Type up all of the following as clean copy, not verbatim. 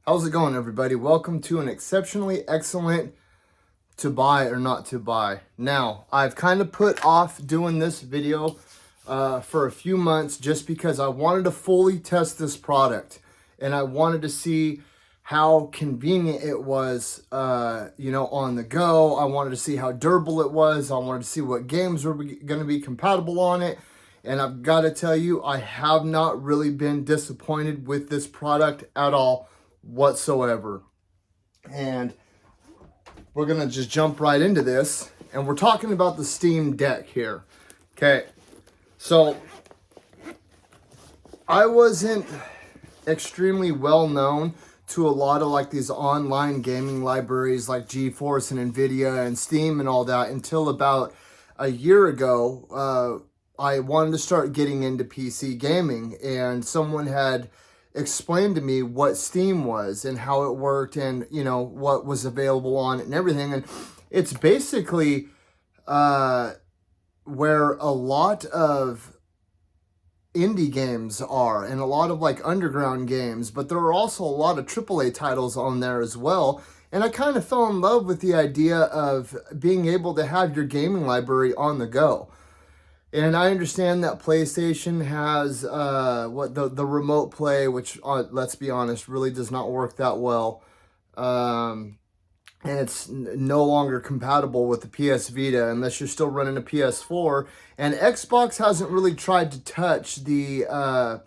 How's it going, everybody? Welcome to an exceptionally excellent to buy or not to buy. Now, I've kind of put off doing this video for a few months just because I wanted to fully test this product and I wanted to see how convenient it was, on the go. I wanted to see how durable it was. I wanted to see what games were going to be compatible on it. And I've got to tell you, I have not really been disappointed with this product at all whatsoever. And we're going to just jump right into this. And we're talking about the Steam Deck here. Okay. So I wasn't extremely well known to a lot of like these online gaming libraries like GeForce and Nvidia and Steam and all that until about a year ago. I wanted to start getting into PC gaming, and someone had explained to me what Steam was and how it worked and, what was available on it and everything. And it's basically where a lot of indie games are and a lot of like underground games, but there are also a lot of AAA titles on there as well. And I kind of fell in love with the idea of being able to have your gaming library on the go. And I understand that PlayStation has the remote play, which let's be honest, really does not work that well. And it's no longer compatible with the PS Vita unless you're still running a PS4. And Xbox hasn't really tried to touch the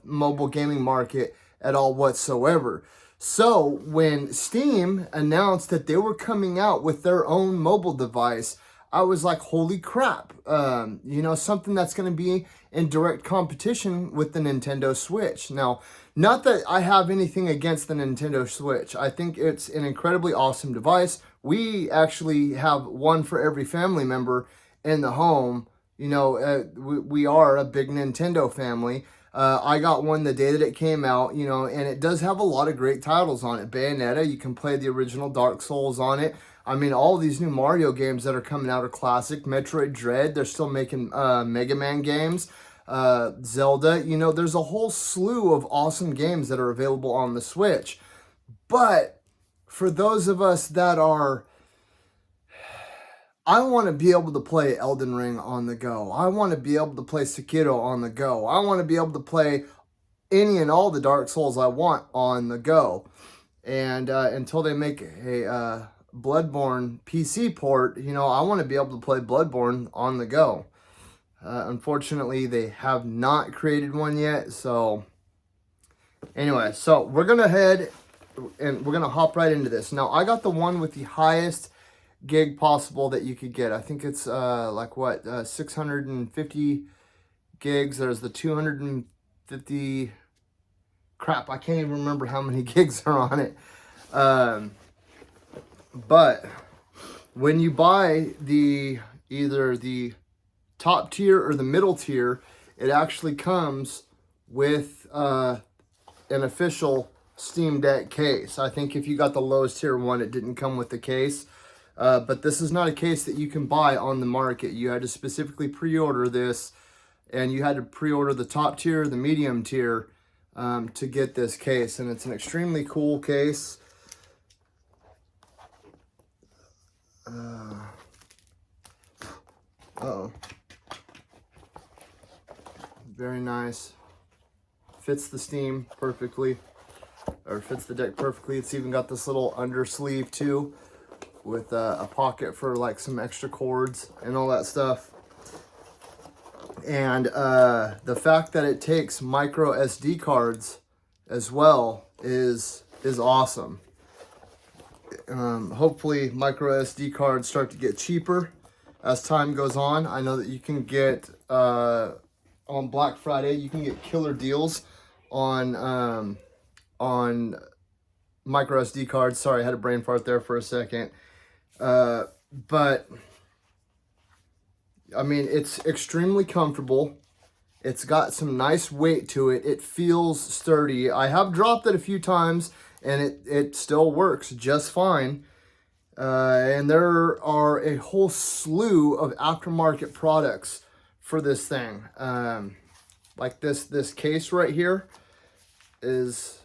mobile gaming market at all whatsoever. So when Steam announced that they were coming out with their own mobile device, I was like, holy crap, something that's going to be in direct competition with the Nintendo Switch. Now, not that I have anything against the Nintendo Switch. I think it's an incredibly awesome device. We actually have one for every family member in the home. We are a big Nintendo family. I got one the day that it came out, and it does have a lot of great titles on it. Bayonetta, you can play the original Dark Souls on it. I mean, all these new Mario games that are coming out are classic. Metroid Dread, they're still making Mega Man games. Zelda, there's a whole slew of awesome games that are available on the Switch. But for those of us that are, I want to be able to play Elden Ring on the go. I want to be able to play Sekiro on the go. I want to be able to play any and all the Dark Souls I want on the go. And until they make a Bloodborne PC port, I want to be able to play Bloodborne on the go. Unfortunately, they have not created one yet. So anyway, so we're going to head and we're going to hop right into this. Now, I got the one with the highest gig possible that you could get. I think it's 650 gigs. There's the 250. Crap, I can't even remember how many gigs are on it. But when you buy either the top tier or the middle tier, it actually comes with an official Steam Deck case. I think if you got the lowest tier one, it didn't come with the case. But this is not a case that you can buy on the market. You had to specifically pre-order this, and you had to pre-order the top tier, the medium tier, to get this case. And it's an extremely cool case. Very nice. Fits the Steam perfectly, or fits the deck perfectly. It's even got this little undersleeve too, with a pocket for like some extra cords and all that stuff. And the fact that it takes micro SD cards as well is awesome. Hopefully micro SD cards start to get cheaper as time goes on. I know that you can get on Black Friday, you can get killer deals on micro SD cards. Sorry, I had a brain fart there for a second. But I mean, it's extremely comfortable. It's got some nice weight to it. It feels sturdy. I have dropped it a few times and it still works just fine. And there are a whole slew of aftermarket products for this thing. Like this case right here is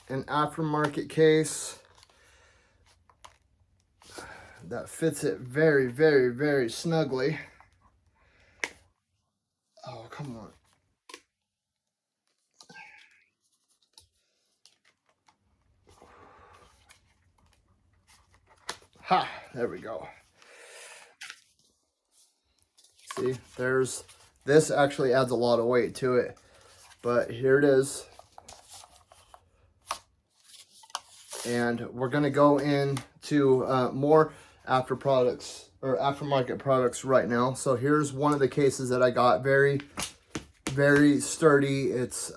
an aftermarket case that fits it very, very, very snugly. Oh, come on. Ha, there we go. See, this actually adds a lot of weight to it, but here it is. And we're gonna go into more aftermarket products right now. So here's one of the cases that I got. Very, very sturdy. It's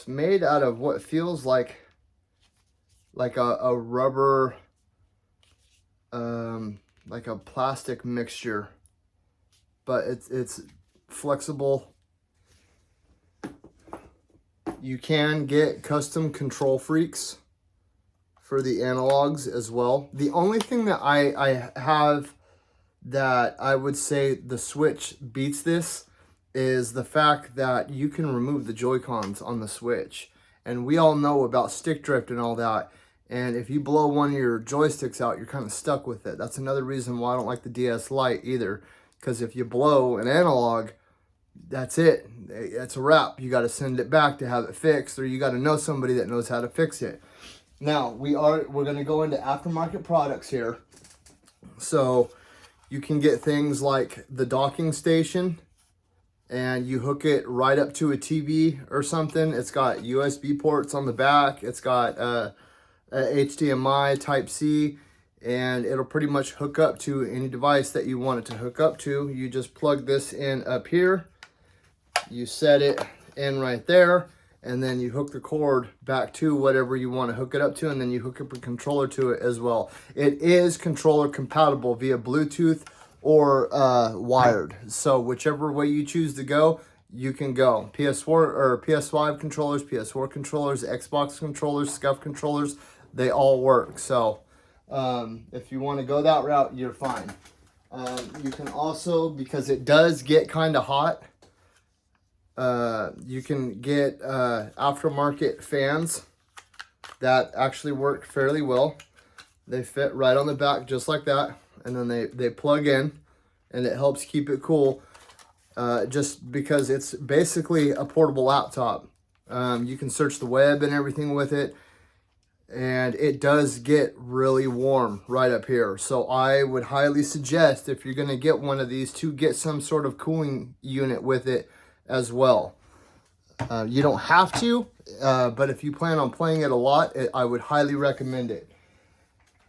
made out of what feels like a rubber, like a plastic mixture, but it's flexible. You can get custom control freaks for the analogs as well. The only thing that I have that I would say the Switch beats this is the fact that you can remove the Joy-Cons on the Switch. And we all know about stick drift and all that. And if you blow one of your joysticks out, you're kind of stuck with it. That's another reason why I don't like the DS Lite either. Because if you blow an analog, that's it. It's a wrap. You got to send it back to have it fixed, or you got to know somebody that knows how to fix it. Now, we're going to go into aftermarket products here. So you can get things like the docking station, and you hook it right up to a TV or something. It's got USB ports on the back. It's got a HDMI Type-C, and it'll pretty much hook up to any device that you want it to hook up to. You just plug this in up here. You set it in right there, and then you hook the cord back to whatever you want to hook it up to, and then you hook up a controller to it as well. It is controller compatible via Bluetooth or wired. So whichever way you choose to go, you can go. PS4 or PS5 controllers, PS4 controllers, Xbox controllers, SCUF controllers, they all work. So if you want to go that route, you're fine. You can also, because it does get kind of hot, you can get aftermarket fans that actually work fairly well. They fit right on the back just like that, and then they plug in, and it helps keep it cool, just because it's basically a portable laptop. You can search the web and everything with it, and it does get really warm right up here. So I would highly suggest, if you're going to get one of these, to get some sort of cooling unit with it as well. You don't have to, but if you plan on playing it a lot, I would highly recommend it.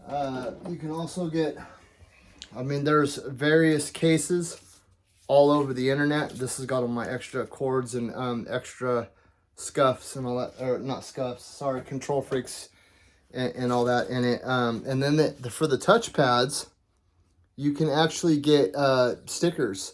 You can also get, I mean, there's various cases all over the internet. This has got all my extra cords and extra scuffs and all that, or not scuffs, sorry, control freaks and all that in it. And then for the touch pads, you can actually get stickers.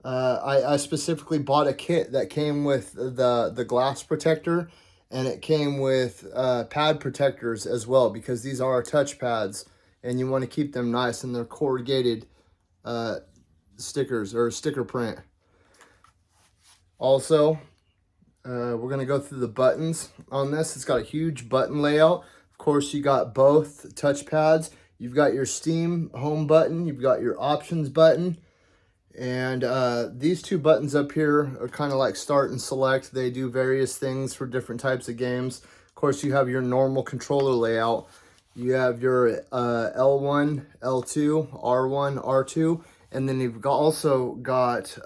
I specifically bought a kit that came with the glass protector, and it came with pad protectors as well, because these are touch pads and you want to keep them nice, and they're corrugated stickers or sticker print. Also, we're going to go through the buttons on this. It's got a huge button layout. Of course, you got both touch pads. You've got your Steam home button. You've got your options button. And these two buttons up here are kind of like start and select. They do various things for different types of games. Of course, you have your normal controller layout. You have your L1, L2, R1, R2. And then you've also got,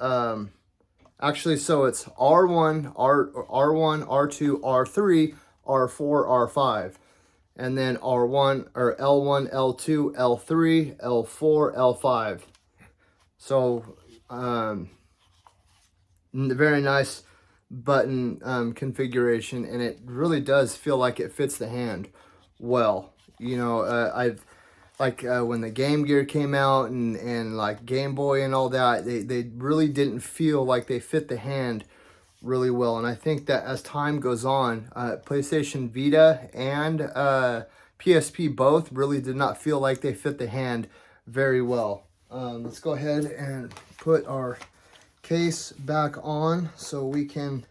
actually, so it's R1, R1, R2, R3, R4, R5. And then R1, or L1, L2, L3, L4, L5. So, very nice button configuration, and it really does feel like it fits the hand well. You know, I've, like when the Game Gear came out and like Game Boy and all that, they really didn't feel like they fit the hand really well. And I think that as time goes on, PlayStation Vita and PSP both really did not feel like they fit the hand very well. Let's go ahead and put our case back on so we can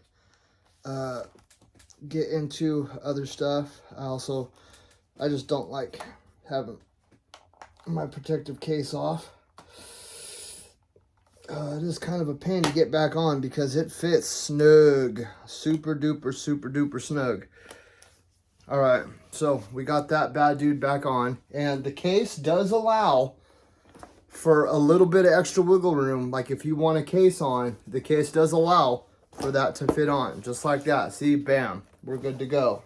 get into other stuff. I just don't like having my protective case off. It is kind of a pain to get back on because it fits snug. Super duper snug. All right, so we got that bad dude back on. And the case does allow for a little bit of extra wiggle room. Like if you want a case on, the case does allow for that to fit on. Just like that. See, bam, we're good to go.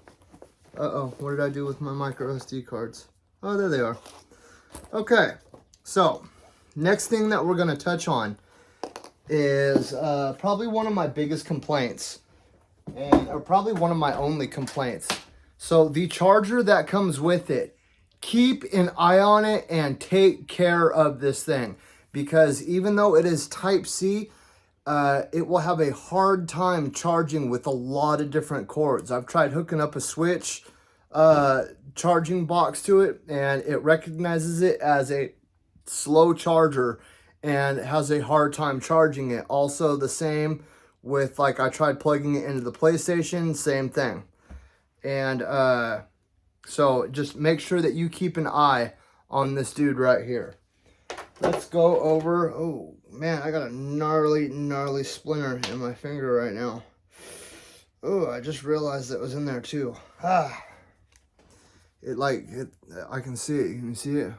Uh-oh, what did I do with my micro SD cards? Oh, there they are. Okay, so next thing that we're going to touch on is probably one of my biggest complaints, or probably one of my only complaints. So the charger that comes with it, keep an eye on it and take care of this thing, because even though it is Type-C, it will have a hard time charging with a lot of different cords. I've tried hooking up a switch charging box to it, and it recognizes it as a slow charger and has a hard time charging it. Also the same with, like, I tried plugging it into the PlayStation, same thing. And so just make sure that you keep an eye on this dude right here. Let's go over. Oh man, I got a gnarly splinter in my finger right now. Oh, I just realized that was in there too. I can see it. Can you see it?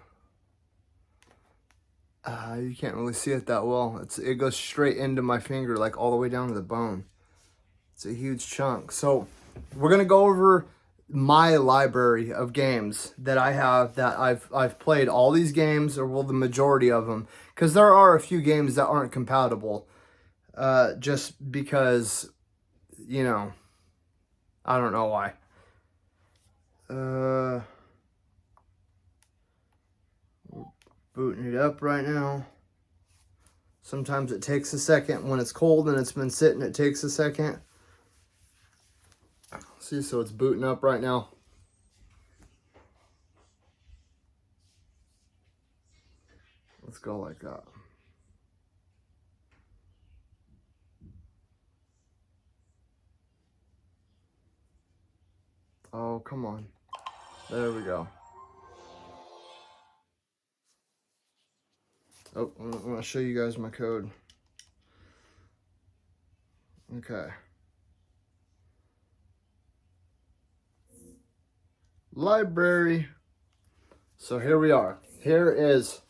You can't really see it that well. It goes straight into my finger, like all the way down to the bone. It's a huge chunk. So we're gonna go over my library of games that I have, that I've played all these games, or well, the majority of them, because there are a few games that aren't compatible, just because, you know, I don't know why. Booting it up right now. Sometimes it takes a second. When it's cold and it's been sitting, it takes a second. See, so it's booting up right now. Let's go like that. Oh, come on. There we go. Oh, I'm going to show you guys my code. Okay. Library. So here we are. Here is,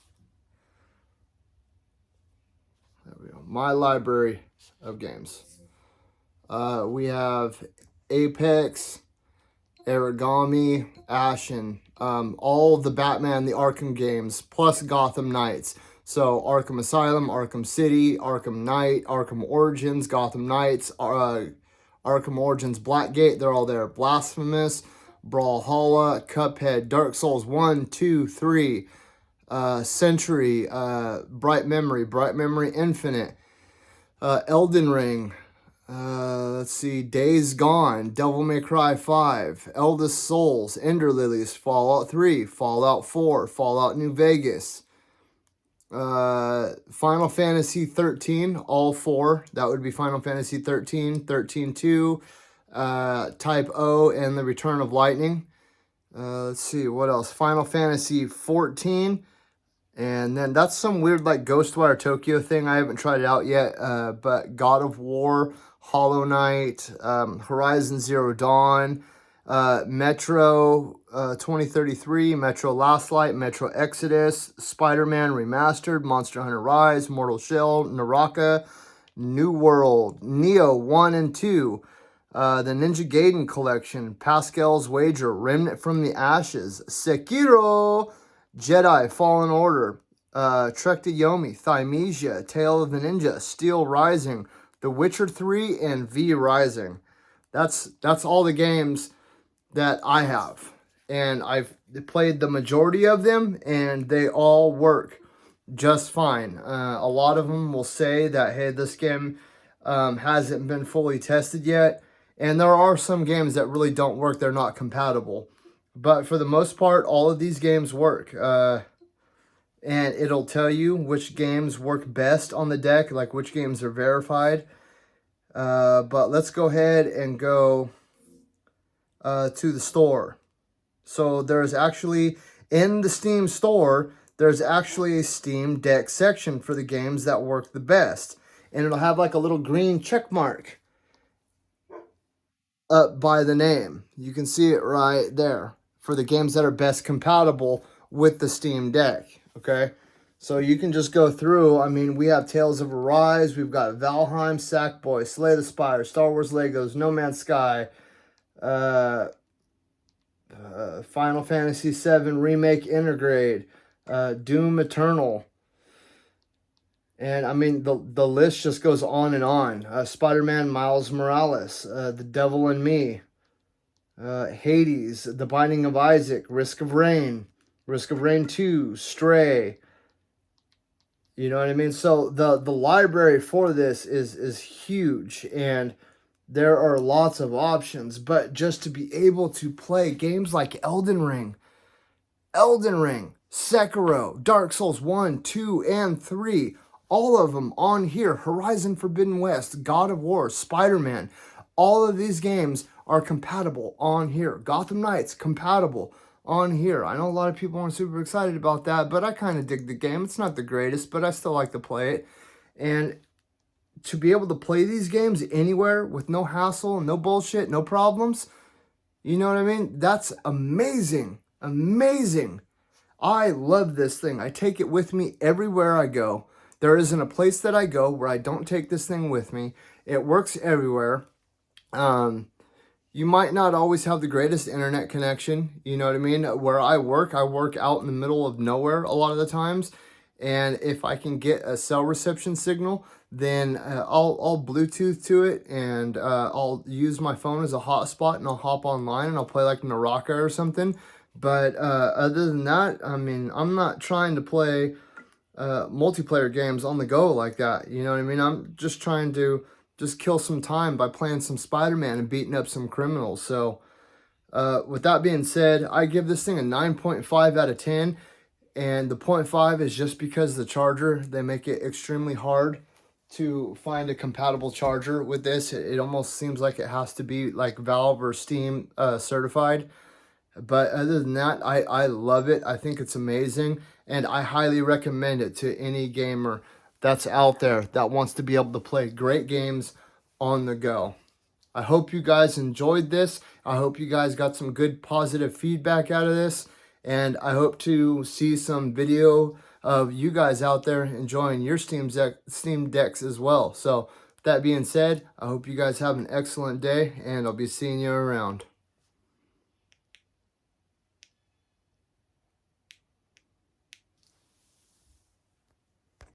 there we go, my library of games. We have Apex, Origami, Ashen, all the Batman, the Arkham games, plus Gotham Knights. So Arkham Asylum, Arkham City, Arkham Knight, Arkham Origins, Gotham Knights, Arkham Origins Blackgate, they're all there. Blasphemous, Brawlhalla, Cuphead, Dark Souls 1, 2, 3, Century, Bright Memory Infinite, Elden Ring, let's see, Days Gone, Devil May Cry 5, Eldest Souls, Ender Lilies, Fallout 3, Fallout 4, Fallout New Vegas, Final Fantasy 13, all four. That would be Final Fantasy 13, 13-2, Type O, and The Return of Lightning. Let's see, what else? Final Fantasy 14. And then that's some weird, like, Ghostwire Tokyo thing. I haven't tried it out yet. But God of War, Hollow Knight, Horizon Zero Dawn, Metro 2033, Metro Last Light, Metro Exodus, Spider-Man Remastered, Monster Hunter Rise, Mortal Shell, Naraka, New World, Neo 1 and 2, the Ninja Gaiden Collection, Pascal's Wager, Remnant from the Ashes, Sekiro, Jedi Fallen Order, Trek to Yomi, Thymesia, Tale of the Ninja, Steel Rising, The Witcher 3, and V Rising. That's all the games that I have, and I've played the majority of them, and they all work just fine. A lot of them will say that, hey, this game hasn't been fully tested yet, and there are some games that really don't work. They're not compatible, but for the most part, all of these games work, and it'll tell you which games work best on the deck, like which games are verified. But let's go ahead and go to the store. So there's actually, in the Steam store, there's actually a Steam Deck section for the games that work the best. And it'll have like a little green check mark up by the name. You can see it right there for the games that are best compatible with the Steam Deck, okay? So you can just go through. I mean, we have Tales of Arise, we've got Valheim, Sackboy, Slay the Spire, Star Wars Legos, No Man's Sky, Final Fantasy VII Remake Intergrade, Doom Eternal. And I mean, the list just goes on and on. Spider-Man Miles Morales, The Devil and Me, Hades, The Binding of Isaac, Risk of Rain 2, Stray. You know what I mean? So the library for this is huge, and there are lots of options. But just to be able to play games like Elden Ring, Sekiro, Dark Souls 1, 2, and 3, all of them on here, Horizon Forbidden West, God of War, Spider-Man, all of these games are compatible on here. Gotham Knights, compatible on here. I know a lot of people aren't super excited about that, but I kind of dig the game. It's not the greatest, but I still like to play it. And to be able to play these games anywhere with no hassle, no bullshit, no problems, you know what I mean? That's amazing. Amazing. I love this thing. I take it with me everywhere I go. There isn't a place that I go where I don't take this thing with me. It works everywhere. You might not always have the greatest internet connection, you know what I mean? Where I work out in the middle of nowhere a lot of the times. And if I can get a cell reception signal, then I'll Bluetooth to it, and I'll use my phone as a hotspot, and I'll hop online and I'll play like Naraka or something. But other than that, I mean, I'm not trying to play multiplayer games on the go like that. You know what I mean? I'm just trying to just kill some time by playing some Spider-Man and beating up some criminals. So with that being said, I give this thing a 9.5 out of 10. And the 0.5 is just because the charger, they make it extremely hard to find a compatible charger with this. It almost seems like it has to be like Valve or Steam certified. But other than that, I love it. I think it's amazing. And I highly recommend it to any gamer that's out there that wants to be able to play great games on the go. I hope you guys enjoyed this. I hope you guys got some good positive feedback out of this. And I hope to see some video of you guys out there enjoying your Steam Decks as well. So that being said, I hope you guys have an excellent day, and I'll be seeing you around.